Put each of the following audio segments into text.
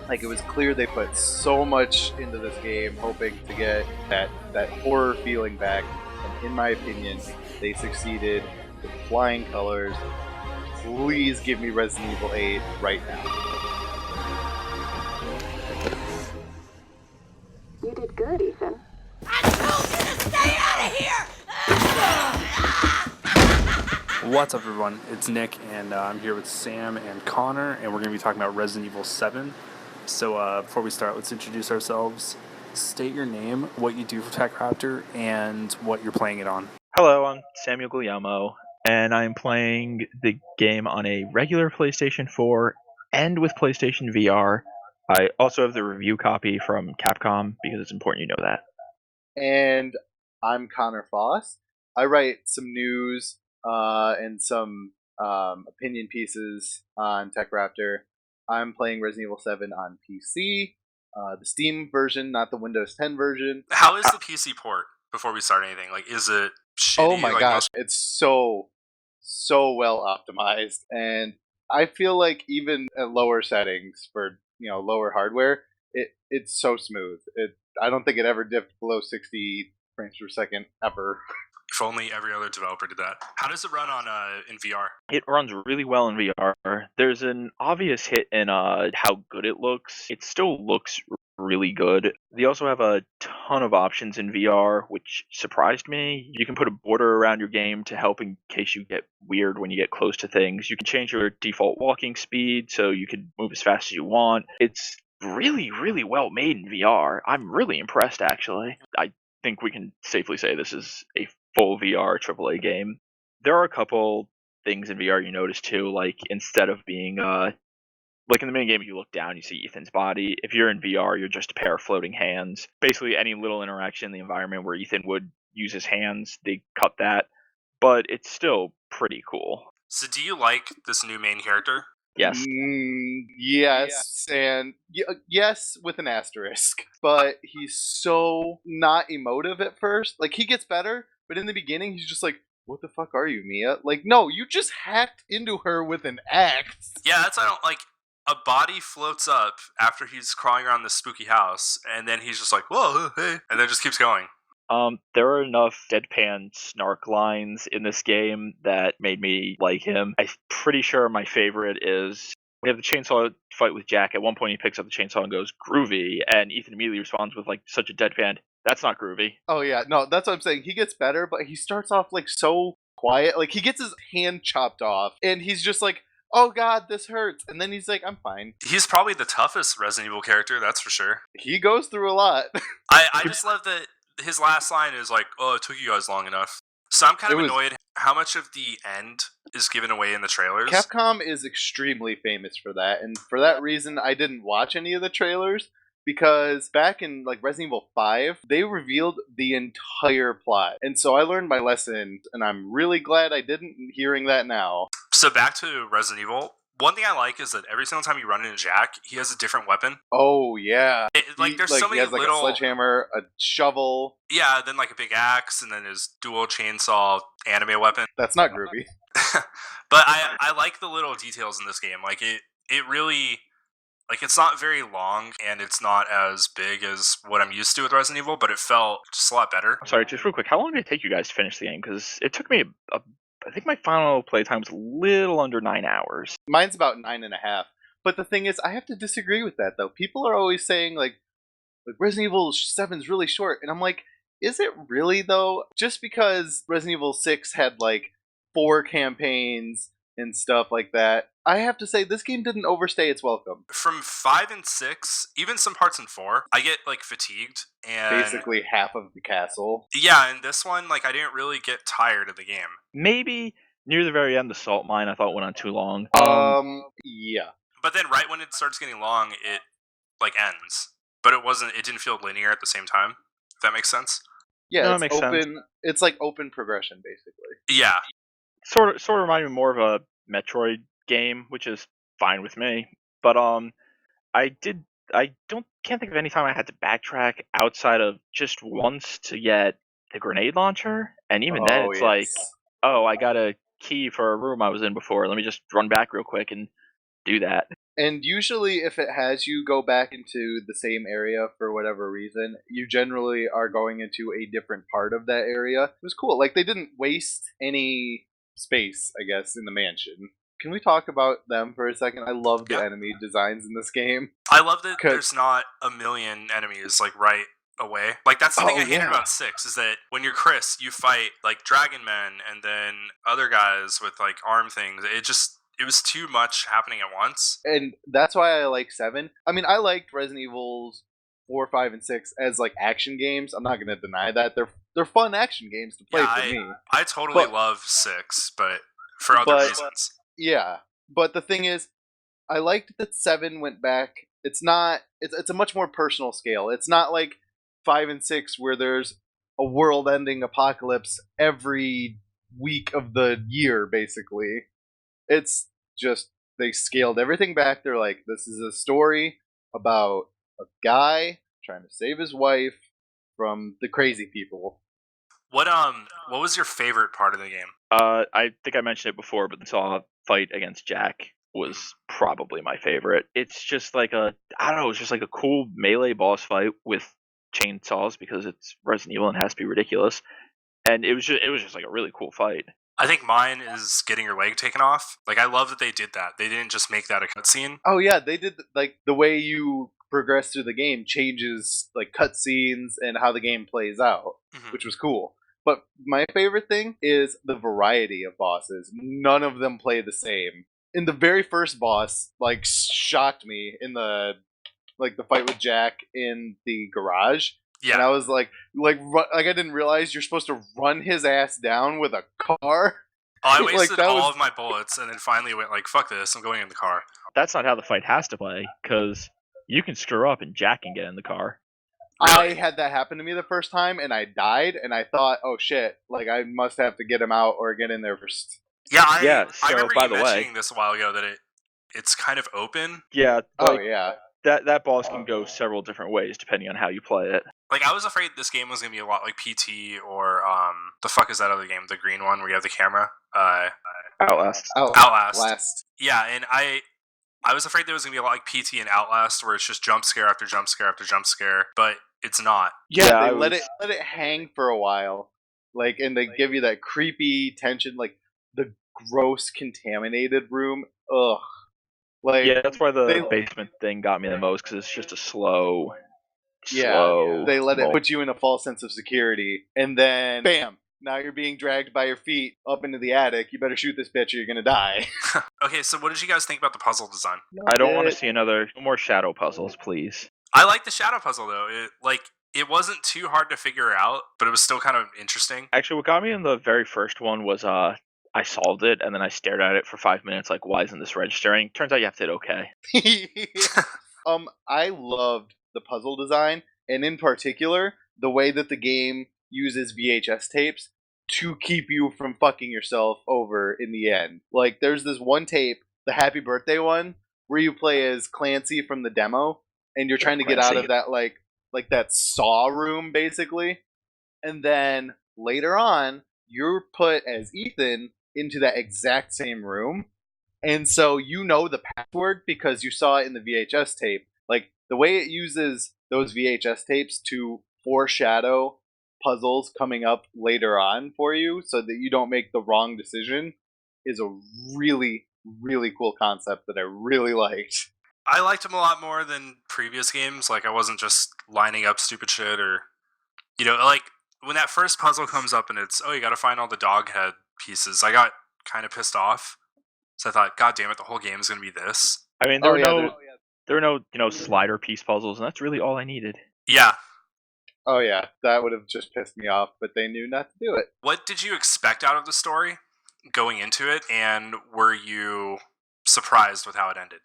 Like, it was clear they put so much into this game, hoping to get that horror feeling back. And in my opinion, they succeeded with flying colors. Please give me Resident Evil 8 right now. You did good, Ethan. I told you to stay out of here! What's up, everyone? It's Nick, and I'm here with Sam and Connor, and we're going to be talking about Resident Evil 7. So before we start, let's introduce ourselves. State your name, what you do for TechRaptor, and what you're playing it on. Hello, I'm Samuel Guglielmo, and I'm playing the game on a regular PlayStation 4 and with PlayStation VR. I also have the review copy from Capcom because it's important you know that. And I'm Connor Foss. I write some news and some opinion pieces on TechRaptor. I'm playing Resident Evil 7 on PC, the Steam version, not the Windows 10 version. How is the PC port, before we start anything? Like, is it shitty? Oh my like gosh, it's so well optimized, and I feel like even at lower settings for lower hardware, it's so smooth. I don't think it ever dipped below 60 frames per second ever. If only every other developer did that. How does it run on in VR? It runs really well in VR. There's an obvious hit in how good it looks. It still looks really good. They also have a ton of options in VR, which surprised me. You can put a border around your game to help in case you get weird when you get close to things. You can change your default walking speed so you can move as fast as you want. It's really, really well made in VR. I'm really impressed, actually. I think we can safely say this is a full VR AAA game. There are a couple things in VR you notice too, like instead of being like in the main game, you look down, you see Ethan's body. If you're in VR, you're just a pair of floating hands. Basically, any little interaction in the environment where Ethan would use his hands, they cut that. But it's still pretty cool. So do you like this new main character? Yes. Yes, and yes with an asterisk. But he's so not emotive at first. Like, he gets better, but in the beginning, he's just like, what the fuck are you, Mia? Like, no, you just hacked into her with an axe. Yeah, that's I don't like. A body floats up after he's crawling around this spooky house, and then he's just like, whoa, hey, and then just keeps going. There are enough deadpan snark lines in this game that made me like him. I'm pretty sure my favorite is we have the chainsaw fight with Jack. At one point, he picks up the chainsaw and goes, groovy, and Ethan immediately responds with like such a deadpan, that's not groovy. Oh yeah, no, that's what I'm saying. He gets better, but he starts off like so quiet. Like, he gets his hand chopped off, and he's just like, oh god, this hurts. And then he's like, I'm fine. He's probably the toughest Resident Evil character, that's for sure. He goes through a lot. I just love that his last line is like, oh, it took you guys long enough. So I'm kind of annoyed how much of the end is given away in the trailers. Capcom is extremely famous for that, and for that reason, I didn't watch any of the trailers, because back in like Resident Evil 5, they revealed the entire plot. And so I learned my lesson, and I'm really glad I didn't, hearing that now. So back to Resident Evil. One thing I like is that every single time you run into Jack, he has a different weapon. Oh, yeah. There's so many he has like little... a sledgehammer, a shovel. Yeah, then like a big axe, and then his dual chainsaw anime weapon. That's not groovy. But I like the little details in this game. Like, it really... Like, it's not very long, and it's not as big as what I'm used to with Resident Evil, but it felt just a lot better. Sorry, just real quick, how long did it take you guys to finish the game? Because it took me I think my final playtime was a little under 9 hours. Mine's about 9.5. But the thing is, I have to disagree with that, though. People are always saying, like Resident Evil 7's really short. And I'm like, is it really, though? Just because Resident Evil 6 had, like, 4 campaigns and stuff like that, I have to say, this game didn't overstay its welcome. From 5 and 6, even some parts in 4, I get, like, fatigued. And basically half of the castle. Yeah, and this one, like, I didn't really get tired of the game. Maybe near the very end, the salt mine, I thought went on too long. Yeah. But then right when it starts getting long, it, like, ends. But it didn't feel linear at the same time, if that makes sense. Yeah, no, it's makes open. Sense. It's like open progression, basically. Yeah. Sort of reminded me more of a Metroid game, which is fine with me. But can't think of any time I had to backtrack outside of just once to get the grenade launcher, and even then it's like, oh, I got a key for a room I was in before. Let me just run back real quick, and do that. And usually, if it has you go back into the same area for whatever reason, you generally are going into a different part of that area. It was cool. Like, they didn't waste any space, I guess, in the mansion. Can we talk about them for a second? I love the Yeah. enemy designs in this game. I love that 'Cause- there's not a million enemies like right away. Like that's the thing Oh, I hated yeah. about 6 is that when you're Chris, you fight like dragon men and then other guys with like arm things. It was too much happening at once. And that's why I like 7. I mean, I liked Resident Evil's 4, 5, and 6 as like action games. I'm not going to deny that. They're fun action games to play Yeah, for me. I totally But- love 6, but for other but- reasons. Yeah. But the thing is, I liked that 7 went back. It's a much more personal scale. It's not like 5 and 6 where there's a world-ending apocalypse every week of the year, basically. It's just, they scaled everything back. They're like, this is a story about a guy trying to save his wife from the crazy people. What was your favorite part of the game? I think I mentioned it before, but the Saw fight against Jack was probably my favorite. It's just like it's just like a cool melee boss fight with chainsaws because it's Resident Evil and has to be ridiculous. And it was just like a really cool fight. I think mine is getting your leg taken off. Like I love that they did that. They didn't just make that a cutscene. Oh yeah, they did, like, the way you progress through the game changes, like, cutscenes and how the game plays out, Mhm. which was cool. But my favorite thing is the variety of bosses. None of them play the same. In the very first boss, like, shocked me in the fight with Jack in the garage. Yeah. And I was like I didn't realize you're supposed to run his ass down with a car. I Like, wasted that all was- of my bullets and then finally went like, fuck this, I'm going in the car. That's not how the fight has to play, because you can screw up and Jack can get in the car. I Really? had that happen to me the first time, and I died, and I thought, oh shit, like, I must have to get him out or get in there first. Yeah, Yeah, I so, remember by you the way- mentioning this a while ago that it's kind of open. Yeah, Oh like, yeah. that boss can go several different ways depending on how you play it. Like I was afraid this game was gonna be a lot like PT or the fuck is that other game, the green one where you have the camera? Outlast. Outlast. Last. Yeah, and I was afraid there was gonna be a lot like PT and Outlast where it's just jump scare after jump scare after jump scare, but it's not. Yeah, Yeah, they I let was- it hang for a while, like, and they give you that creepy tension, like the gross contaminated room. Ugh. Like, Yeah, that's why the they- basement thing got me the most, because it's just a slow. they let it put you in a false sense of security, and then bam, now you're being dragged by your feet up into the attic. You better shoot this bitch or you're gonna die. Okay, so what did you guys think about the puzzle design? I don't want to It- see no more shadow puzzles, please. I like the shadow puzzle though. It wasn't too hard to figure out, but it was still kind of interesting. Actually, what got me in the very first one was I solved it and then I stared at it for 5 minutes, like, why isn't this registering? Turns out you have to hit OK. I loved the puzzle design, and in particular, the way that the game uses VHS tapes to keep you from fucking yourself over in the end. Like, there's this one tape, the Happy Birthday one, where you play as Clancy from the demo, and you're trying to get out Clancy. of that, like that saw room, basically. And then later on, you're put as Ethan into that exact same room. And so you know the password because you saw it in the VHS tape. Like, the way it uses those VHS tapes to foreshadow puzzles coming up later on for you so that you don't make the wrong decision is a really, really cool concept that I really liked. I liked him a lot more than previous games. Like I wasn't just lining up stupid shit or, like when that first puzzle comes up and it's, oh, you got to find all the dog head pieces. I got kind of pissed off. So I thought, God damn it, the whole game is going to be this. I mean, there were no slider piece puzzles, and that's really all I needed. Yeah. Oh yeah, that would have just pissed me off, but they knew not to do it. What did you expect out of the story going into it, and were you surprised with how it ended?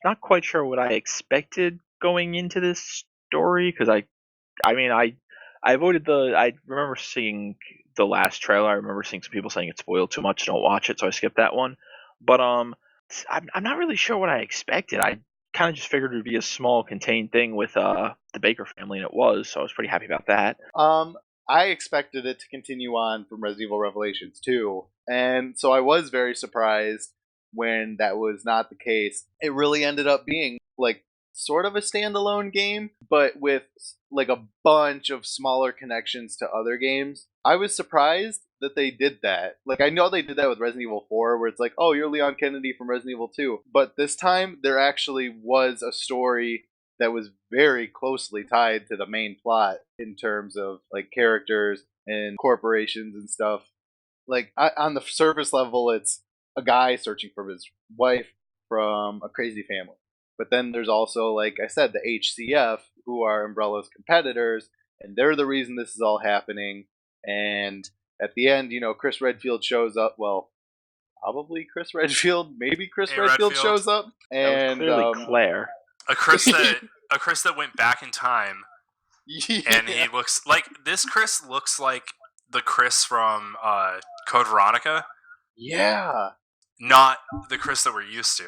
Not quite sure what I expected going into this story, because I remember seeing the last trailer. I remember seeing some people saying it spoiled too much, don't watch it, so I skipped that one. But I'm not really sure what I expected. I kind of just figured it would be a small contained thing with the Baker family, and it was, so I was pretty happy about that. I expected it to continue on from Resident Evil Revelations 2, and so I was very surprised when that was not the case. It really ended up being like sort of a standalone game, but with like a bunch of smaller connections to other games. I was surprised that they did that. Like, I know they did that with Resident Evil 4, where it's like, oh, you're Leon Kennedy from Resident Evil 2. But this time, there actually was a story that was very closely tied to the main plot in terms of like characters and corporations and stuff. Like, on the surface level, it's a guy searching for his wife from a crazy family. But then there's also, like I said, the HCF, who are Umbrella's competitors, and they're the reason this is all happening. And at the end, Chris Redfield shows up. Well, probably Chris Redfield. Maybe Chris Hey, Redfield Redfield. shows up. That was And clearly Claire. A Chris that went back in time, and he looks like this. Chris looks like the Chris from Code Veronica, yeah. not the Chris that we're used to.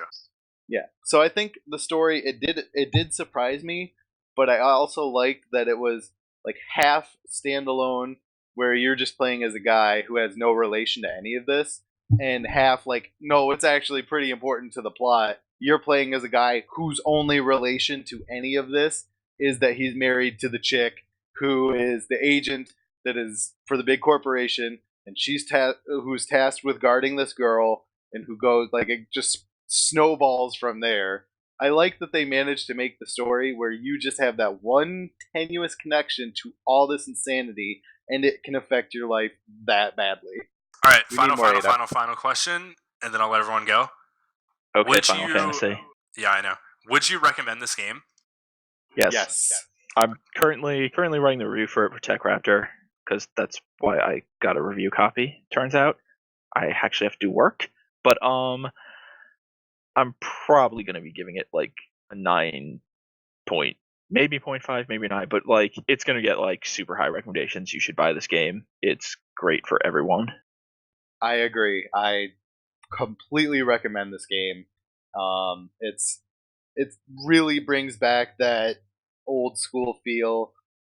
Yeah. So I think the story it did surprise me, but I also liked that it was like half standalone where you're just playing as a guy who has no relation to any of this, and half like no, it's actually pretty important to the plot. You're playing as a guy whose only relation to any of this is that he's married to the chick who is the agent that is for the big corporation, and who's tasked with guarding this girl, and who goes like it just snowballs from there. I like that they managed to make the story where you just have that one tenuous connection to all this insanity, and it can affect your life that badly. All right, We need more Ada. final question, and then I'll let everyone go. Okay, Would Final you- Fantasy. Yeah, I know. Would you recommend this game? Yes. Yes. I'm currently writing the review for it for TechRaptor, because that's why I got a review copy. Turns out I actually have to do work, but I'm probably going to be giving it like a 9 point, maybe 0.5, maybe 9, but like it's going to get like super high recommendations. You should buy this game. It's great for everyone. I agree. I completely recommend this game. It really brings back that old school feel,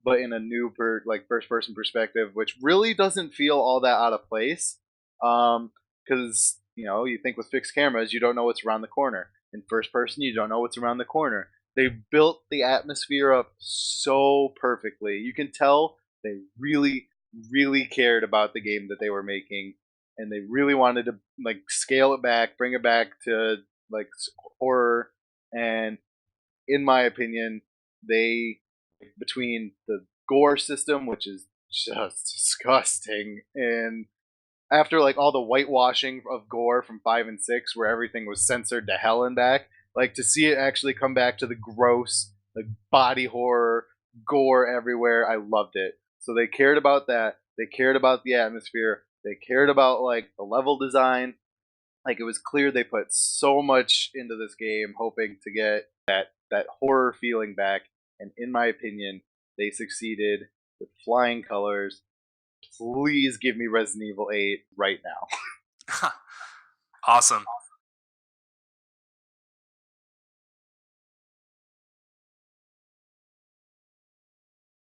but in a new first person perspective, which really doesn't feel all that out of place. Because you think with fixed cameras, you don't know what's around the corner. In first person, you don't know what's around the corner. They built the atmosphere up so perfectly. You can tell they really, really cared about the game that they were making, and they really wanted to like scale it back, bring it back to like horror. And in my opinion, they between the gore system, which is just disgusting, and after like all the whitewashing of gore from 5 and 6, where everything was censored to hell and back, like to see it actually come back to the gross, like body horror, gore everywhere, I loved it. So they cared about that. They cared about the atmosphere. They cared about like the level design. Like it was clear they put so much into this game, hoping to get that horror feeling back. And in my opinion, they succeeded with flying colors. Please give me Resident Evil 8 right now. Awesome.